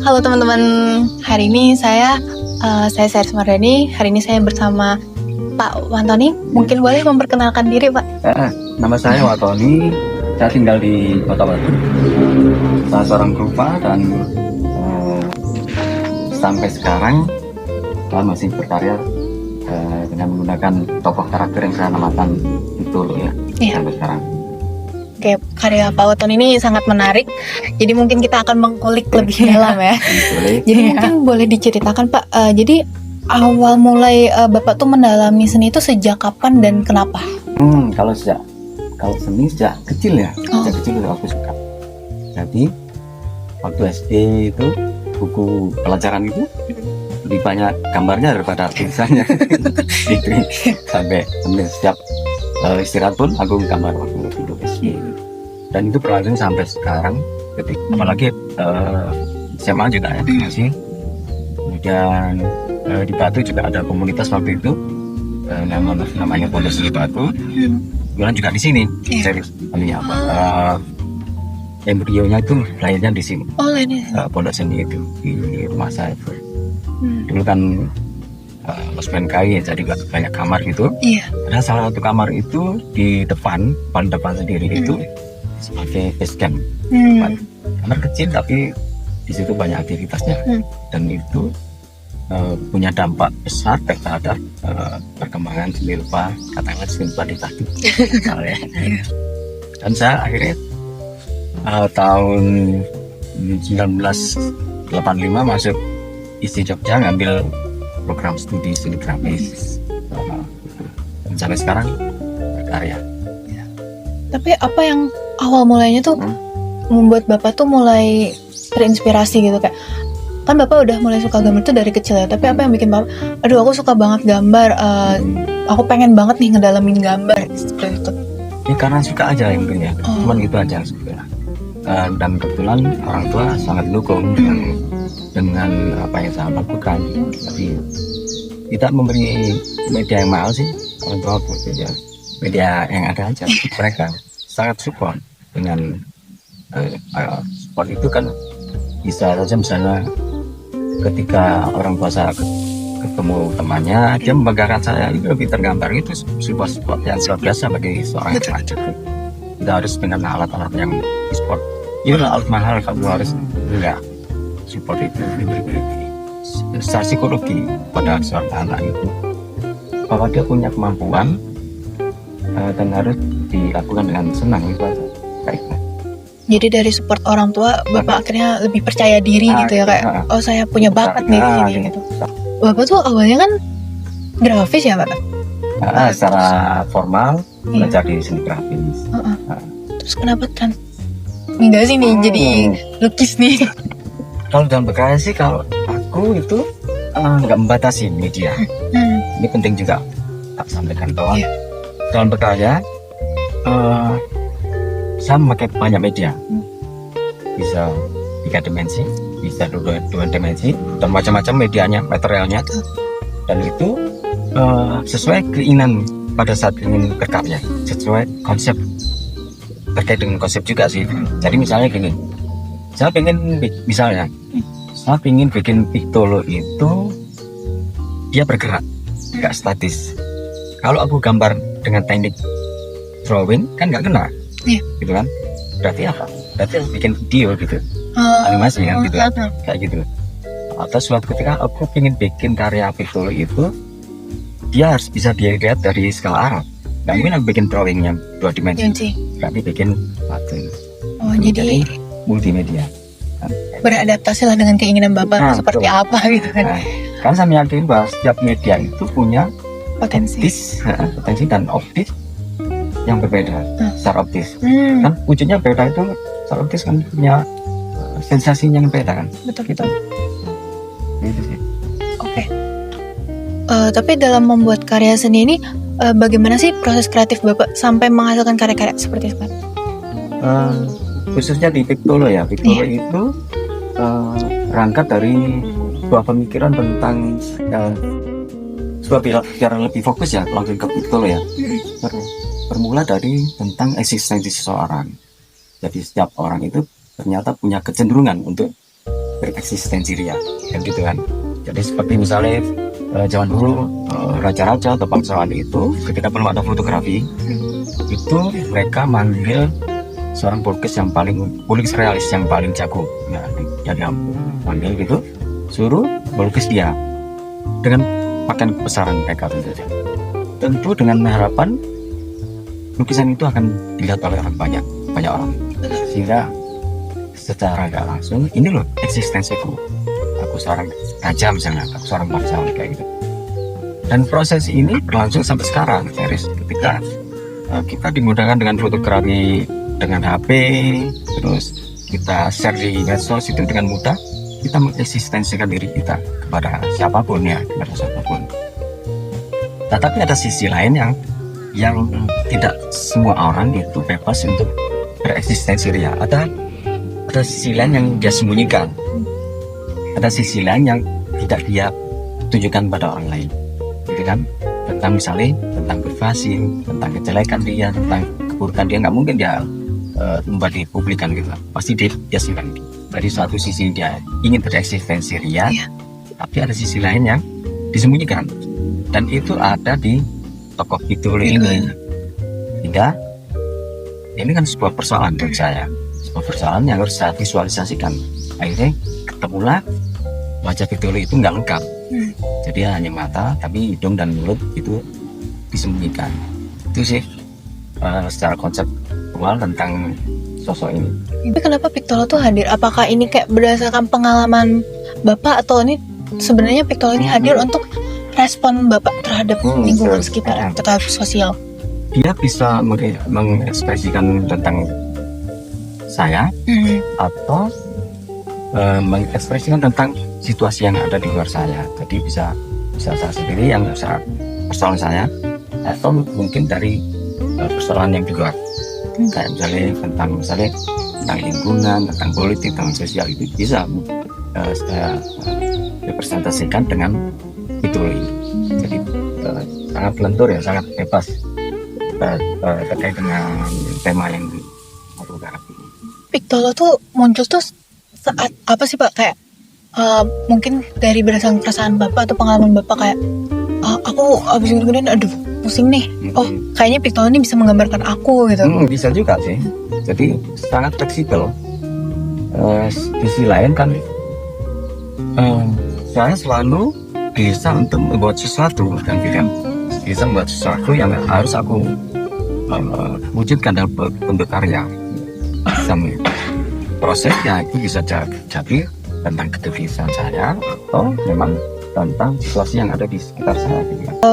Halo teman-teman, hari ini saya Saris Mardani. Hari ini saya bersama Pak Wantoni. Mungkin boleh memperkenalkan diri, Pak? Nama saya Watoni, saya tinggal di Kota Batu. Saya seorang perupa dan sampai sekarang saya masih berkarya dengan menggunakan tokoh karakter yang saya namakan itu ya. Iya. Sampai sekarang. Oke, karya Pak Wantoni ini sangat menarik. Jadi mungkin kita akan mengkulik lebih dalam ya. Boleh. Jadi mungkin boleh diceritakan, Pak. Jadi awal mulai Bapak tuh mendalami seni itu sejak kapan dan kenapa? Kalau seni sejak kecil ya, sejak kecil udah aku suka. Jadi waktu SD itu buku pelajaran itu lebih banyak gambarnya daripada tulisannya. Itu sampai setiap istirahat pun aku gambar waktu dulu SD. Dan itu berlangsung sampai sekarang. Apalagi SMA juga ya masih. Kemudian di Batu juga ada komunitas waktu itu namanya Pondok Seni Batu. Kemudian juga di sini. Jadi embrionya itu lahirnya di sini. Oh, ini. Pondok Seni itu di rumah saya. Dulu kan losmen kain, jadi banyak kamar gitu. Iya. Ada salah satu kamar itu di depan, paling depan sendiri itu sebagai base camp. Kamar kecil tapi di situ banyak aktivitasnya dan itu punya dampak besar terhadap perkembangan seni rupa, katakanlah seni rupa di Batu. Dan saya akhirnya tahun 1985 masuk ISTI Jogja ngambil program studi seni grafis. Dan sampai sekarang berkarya. Tapi apa yang awal mulainya tuh membuat Bapak tuh mulai terinspirasi gitu, kayak kan Bapak udah mulai suka gambar tuh dari kecil ya, tapi apa yang bikin Bapak, aduh aku suka banget gambar, aku pengen banget nih ngedalamin gambar seperti itu? Ini karena suka aja yang punya, cuman gitu aja suka. Dan kebetulan orang tua sangat dukung dengan apa yang saya lakukan. Jadi tidak memberi media yang mahal sih orang tua, media yang ada aja. Mereka sangat support dengan support itu kan bisa saja misalnya ketika orang tua saya ketemu temannya, dia membanggakan saya, itu lebih tergambar. Itu sebuah support yang luar biasa bagi seorang remaja. Kita harus dengan alat-alat yang support. Itu alat mahal, kamu harus enggak support itu diberi secara psikologi pada seorang anak itu bahwa dia punya kemampuan dan harus dilakukan dengan senang, itu aja baiknya. Jadi dari support orang tua, Bapak akhirnya lebih percaya diri gitu ya, kayak oh saya punya bakat nih di sini gitu. Bapak tuh awalnya kan grafis ya, Pak? Secara formal belajar di seni grafis. Terus kenapa kan enggak sih nih jadi lukis nih? Kalau dalam berkarya sih, kalau aku itu nggak membatasi media. Ini penting juga tak sampaikan bahwa dalam berkarya saya memakai banyak media, bisa 3 dimensi, bisa 2 dimensi, dan macam-macam medianya, materialnya, dan itu sesuai keinginan pada saat ingin berkarya, sesuai konsep, terkait dengan konsep juga sih. Jadi misalnya gini, saya ingin bikin piktolo itu dia bergerak, nggak statis. Kalau aku gambar dengan teknik drawing kan nggak kena. Gitu kan, berarti apa? Berarti harus bikin video gitu, animasi kan gitu, kayak gitu. Atau suatu ketika aku ingin bikin karya piktolo itu, dia harus bisa dilihat dari skala arah. Nggak mungkin aku bikin drawing yang 2 dimensi, berarti bikin pattern. Jadi multimedia. Beradaptasi lah dengan keinginan Bapak seperti apa gitu kan. Kan saya meyakini bahwa setiap media itu punya potensi dan optis yang berbeda secara optis. Kan wujudnya beda, itu secara optis kan punya sensasinya yang beda kan. Betul. Gitu sih. Oke. Tapi dalam membuat karya seni ini bagaimana sih proses kreatif Bapak sampai menghasilkan karya-karya seperti itu? Khususnya di piktolo ya, piktolo itu berangkat dari sebuah pemikiran tentang biar lebih fokus ya, langsung ke piktolo ya. Bermula dari tentang eksistensi seseorang. Jadi setiap orang itu ternyata punya kecenderungan untuk bereksistensi ria, kan gitu kan. Jadi seperti misalnya zaman dulu raja-raja atau bangsawan itu ketika belum ada fotografi itu mereka manggil seorang pelukis realis yang paling jago, ya dia manggil gitu, suruh melukis dia dengan pakaian kebesaran mereka tentu dengan harapan lukisan itu akan dilihat oleh orang banyak orang, sehingga secara nggak langsung ini loh eksistensiku, aku seorang raja misalnya, aku seorang bangsawan kayak gitu. Dan proses ini berlangsung sampai sekarang, ketika kita dimudahkan dengan fotografi, dengan HP, terus kita share di medsos itu dengan mudah, kita mengeksistensikan diri kita kepada siapapun ya, kepada siapapun. Tetapi ada sisi lain yang tidak semua orang itu bebas untuk bereksistensi ria. Ada sisi lain yang dia sembunyikan, ada sisi lain yang tidak dia tunjukkan pada orang lain, gitu kan? Tentang misalnya tentang privasi, tentang kejelekan dia, tentang keburukan dia, nggak mungkin dia membuat dipublikan gitu, pasti dia simpan. Dari suatu sisi dia ingin bereksistensi ria, tapi ada sisi lain yang disembunyikan, dan itu ada di tokoh Pitolo ini. Hingga ini kan sebuah persoalan menurut saya, sebuah persoalan yang harus saya visualisasikan. Akhirnya ketemulah wajah Pitolo itu nggak lengkap, jadi hanya mata, tapi hidung dan mulut itu disembunyikan. Itu sih secara konseptual tentang sosok ini. Tapi kenapa Pitolo tuh hadir? Apakah ini kayak berdasarkan pengalaman Bapak, atau ini sebenarnya Pitolo ini hadir untuk respon Bapak terhadap lingkungan sekitar, terhadap sosial? Dia bisa mengekspresikan tentang saya, atau mengekspresikan tentang situasi yang ada di luar saya. Jadi bisa saya sendiri yang persoalan saya, atau mungkin dari persoalan yang di luar, kayak misalnya tentang lingkungan, tentang politik, tentang sosial, itu bisa saya representasikan dengan Pitolo ini. Jadi sangat lentur ya, sangat bebas terkait dengan tema yang aku garap ini. Pitolo tuh muncul tuh saat apa sih Pak? Kayak mungkin dari berdasarkan perasaan Bapak atau pengalaman Bapak, kayak aku abis gini-gini, aduh pusing nih, oh kayaknya Pitolo ini bisa menggambarkan aku gitu. Bisa juga sih, jadi sangat fleksibel. Di sisi lain kan saya selalu bisa untuk membuat sesuatu, dan tidak bisa membuat sesuatu yang harus aku wujudkan dalam bentuk karya. Prosesnya itu bisa jadi tentang kedefisan saya, atau memang tentang situasi yang ada di sekitar saya.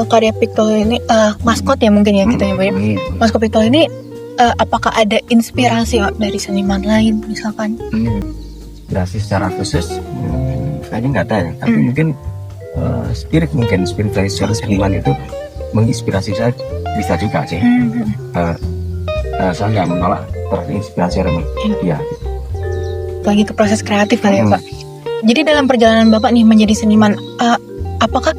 Karya Pitolo ini maskot ya mungkin ya kita nyebutnya. Maskot Pitolo ini apakah ada inspirasi dari seniman lain misalkan? Inspirasi secara khusus kayaknya nggak ada ya, tapi mungkin spirit dari seorang seniman itu menginspirasi saya, bisa juga sih. Saya nggak menolak terinspirasi dari dia. Lagi ke proses kreatif kali ya Pak. Jadi dalam perjalanan Bapak nih menjadi seniman, apakah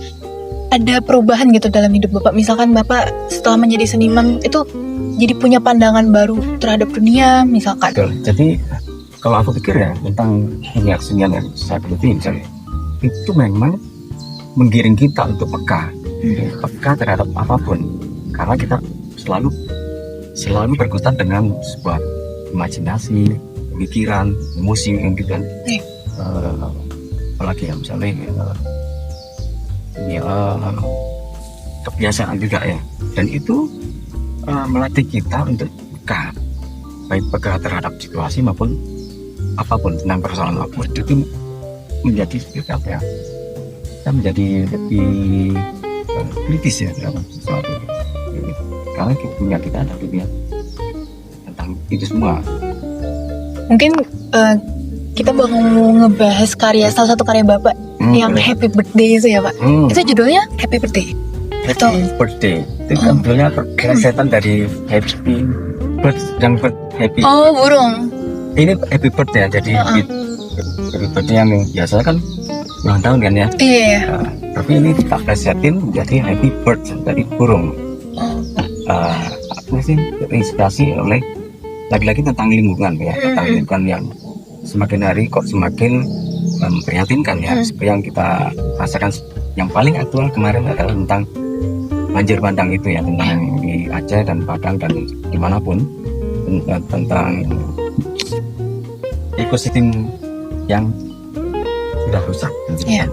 ada perubahan gitu dalam hidup Bapak? Misalkan Bapak setelah menjadi seniman itu jadi punya pandangan baru terhadap dunia misalkan. Betul. Jadi kalau aku pikir ya tentang dunia kesenian yang saya geluti misalnya, itu memang menggiring kita untuk peka terhadap apapun, karena kita selalu berkutat dengan sebuah imajinasi, pemikiran, emosi yang gitu kan. Apalagi ya misalnya kebiasaan juga ya, dan itu melatih kita untuk peka, baik peka terhadap situasi maupun apapun, tentang persoalan apapun. Itu menjadi seperti apa ya, kita menjadi lebih kritis ya dalam sesuatu, karena kita ada dunia tentang itu semua. Mungkin kita bakal ngebahas salah satu karya Bapak yang Happy Birthday itu ya Pak. Itu judulnya Happy Birthday. Happy Birthday itu kan judulnya plesetan dari happy bird, yang happy. Oh, burung. Ini Happy Birthday ya, jadi Happy Birthday yang biasa kan ulang tahun kan ya. Iya. Tapi ini kita plesetin jadi Happy Bird dari burung. Aku sih terinspirasi oleh lagi-lagi tentang lingkungan ya, tentang lingkungan yang semakin hari kok semakin memprihatinkan ya. Seperti yang kita rasakan yang paling aktual kemarin adalah tentang banjir bandang itu ya, tentang di Aceh dan Padang dan dimanapun, tentang ekosistem yang sudah rusak. Iya.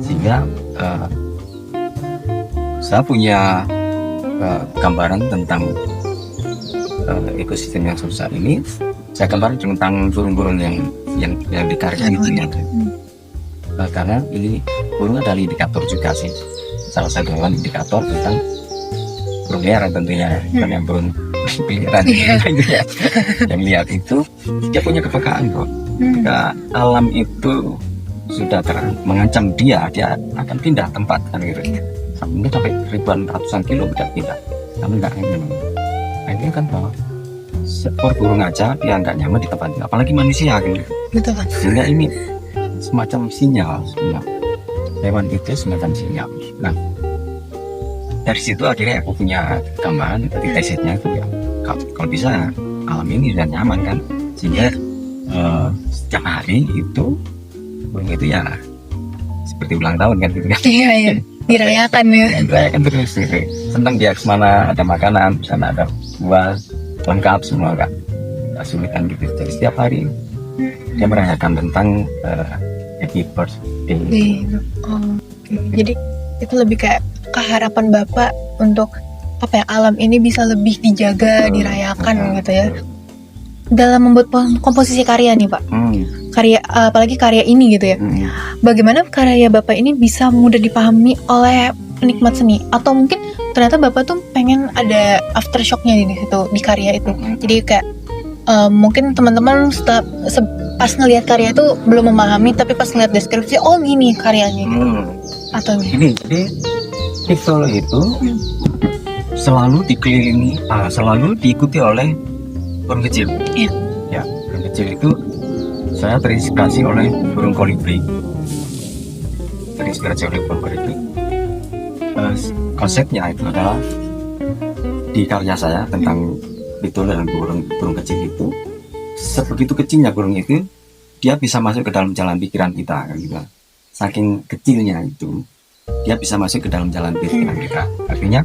Sehingga saya punya gambaran tentang ekosistem yang rusak ini. Saya gambaran tentang burung-burung yang di karya itu ya. Karena ini burung adalah indikator juga sih, salah satu indikator tentang burung liar tentunya, bukan yang burung peliharaan itu ya. Yang lihat itu dia punya kepekaan kok. Jika alam itu sudah mengancam dia akan pindah tempat kan gitu. Mungkin sampai ribuan ratusan kilo pindah. Tapi nggak ingin. Nah, ini kan bahwa seekor burung aja dia nggak nyaman di tempat, apalagi manusia gitu. Betul kan? Sehingga ini semacam sinyal. Hewan itu semacam sinyal. Nah, dari situ akhirnya aku punya gambaran dari tesitnya itu ya. Kalau bisa alam ini sudah nyaman kan, sehingga setiap hari itu burung itu ya seperti ulang tahun kan gitu kan. Iya, dirayakan ya. Dirayakan terus gitu. Senang dia kemana ada makanan, sana ada buah lengkap semua kan, nggak sulitan gitu. Jadi setiap hari dia merayakan tentang happy birthday. Jadi itu lebih kayak keharapan Bapak untuk apa ya, alam ini bisa lebih dijaga, dirayakan gitu ya. Dalam membuat komposisi karya nih Pak, karya apalagi karya ini gitu ya. Bagaimana karya Bapak ini bisa mudah dipahami oleh penikmat seni, atau mungkin ternyata Bapak tuh pengen ada aftershocknya di situ, di karya itu. Jadi kayak mungkin teman-teman pas ngelihat karya itu belum memahami, tapi pas ngeliat deskripsi, oh gini karyanya gitu. Atau gini. Jadi Pixel itu selalu dikelilingi, selalu diikuti oleh burung kecil. Iya. Ya, burung kecil itu saya terinspirasi oleh burung kolibri. Konsepnya itu adalah di karya saya tentang betul dan burung kecil itu, sebegitu kecilnya burung itu dia bisa masuk ke dalam jalan pikiran kita kan gitu. Saking kecilnya itu dia bisa masuk ke dalam jalan pikiran kita. Artinya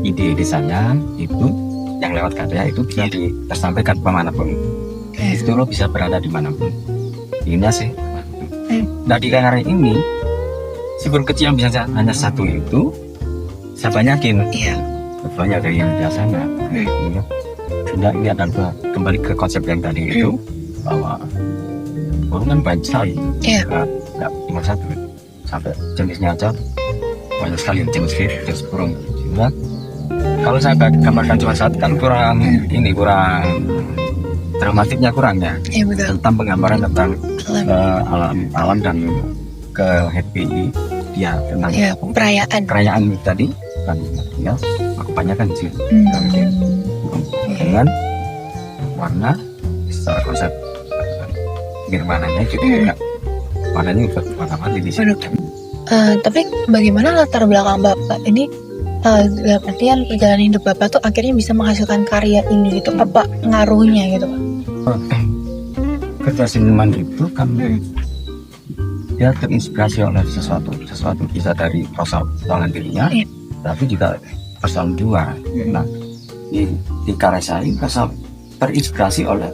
ide-ide saya itu yang lewat karya itu bisa tersampaikan kemanapun. Itu lo bisa berada di manapun. Ini sih. Nah di karya ini si burung kecil yang bisa hanya satu itu saya banyakin. Banyak dari yang biasanya. Sehingga ini adalah kembali ke konsep yang tadi itu, bahwa burung kan banyak sekali. Nggak cuma satu, sampai jenisnya aja banyak sekali jenis burung. Sehingga kalau saya gambarkan cuma satu kan kurang dramatiknya kurang ya. Tentang penggambaran tentang alam dan ke happy dia tentang perayaan tadi kan ya, aku banyakan sih dengan warna secara konsep nirwananya gitu ya. Warnanya warna mati di sini. Tapi bagaimana latar belakang Bapak ini, dalam artian perjalanan hidup Bapak tuh akhirnya bisa menghasilkan karya ini gitu, apa ngaruhnya gitu Pak? Kerja seniman itu kan dia terinspirasi oleh sesuatu bisa dari persoalan dirinya, tapi juga persoalan luar. Nah di karya saya terinspirasi oleh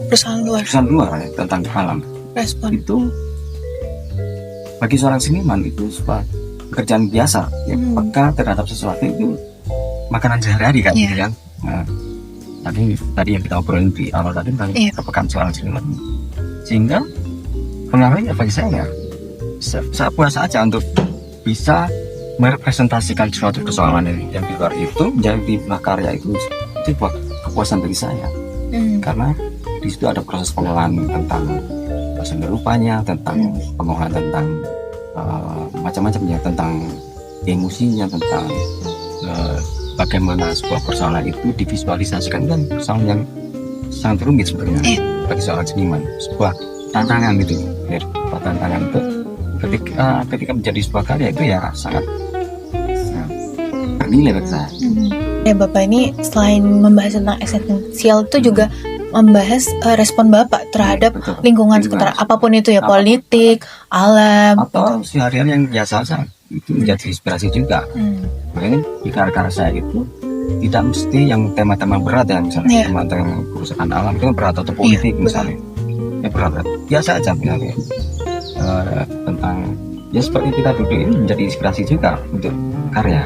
persoalan luar tentang alam. Respon itu bagi seorang seniman itu sebuah pekerjaan biasa ya, peka terhadap sesuatu itu makanan sehari-hari kan, gitu kan. Nah, tadi yang kita obrolin di awal tadi tentang kepekaan soal seniman, sehingga pengaruhnya bagi saya puas aja untuk bisa merepresentasikan suatu persoalan yang di luar itu menjadi karya itu buat kepuasan bagi saya. Karena di situ ada proses pengolahan tentang seni rupanya, tentang pengolahan tentang macam-macamnya, tentang emosinya, tentang bagaimana sebuah persoalan itu divisualisasikan, kan persoalan yang sangat rumit sebenarnya bagi seorang seniman, sebuah tantangan gitu. Tantangan itu ketika menjadi sebuah karya itu ya sangat bernilai bagi saya. Bapak ini selain membahas tentang esensial itu juga membahas respon Bapak terhadap Betul. lingkungan Lingkungan. sekitar, apapun itu ya, Apapun. politik, alam. Atau seharian yang biasa saja itu menjadi inspirasi juga. Makanya di karya saya itu tidak mesti yang tema-tema berat ya, misalnya Iya. tema-tema kerusakan alam itu berat atau politik betul. misalnya. Ya berat, biasa aja misalnya. Tentang ya seperti kita duduk ini menjadi inspirasi juga untuk karya.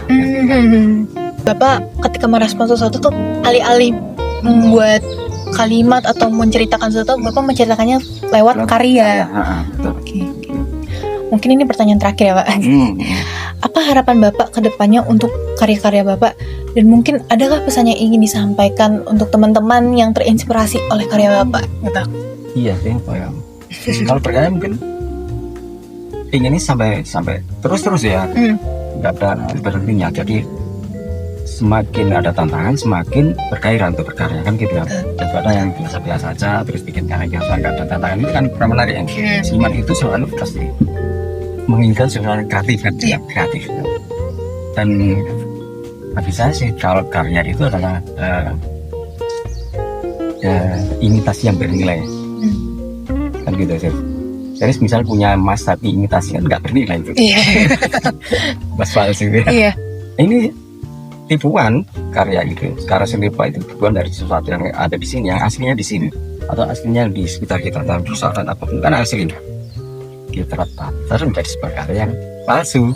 Bapak ketika merespon sesuatu tuh alih-alih membuat kalimat atau menceritakan sesuatu, Bapak menceritakannya lewat karya. Betul. Oke. Mungkin ini pertanyaan terakhir ya Pak. Apa harapan Bapak ke depannya untuk karya-karya Bapak? Dan mungkin adakah pesan yang ingin disampaikan untuk teman-teman yang terinspirasi oleh karya Bapak? Gitu. Iya sih, Pak ya. Kalau percaya mungkin inginnya sampai terus ya, nggak ada berhentinya. Jadi semakin ada tantangan, semakin bergairah untuk berkarya kan gitu ya. Daripada yang biasa-biasa saja terus bikin karya biasa nggak ada tantangan, itu kan kurang menarik ya. Seniman itu selalu pasti menginginkan sesuatu kreatif kan, kreatif. Dan bagi saya sih kalau karya itu adalah imitasi yang bernilai. Kan gitu sih. Jadi misal punya emas tapi imitasi kan nggak bernilai itu. Iya. Mas palsu ya. Iya. Ini tipuan karya itu. Karya seni itu tipuan dari sesuatu yang ada di sini, yang aslinya di sini atau aslinya di sekitar kita dalam perusahaan apapun kan aslinya. Kita terus menjadi sebuah karya yang palsu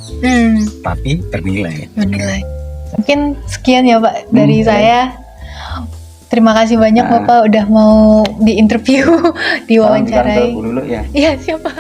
tapi bernilai. Menilai. Mungkin sekian ya Pak dari saya. Terima kasih banyak Bapak udah mau diinterview, diwawancarai. Dulu ya. Iya siapa?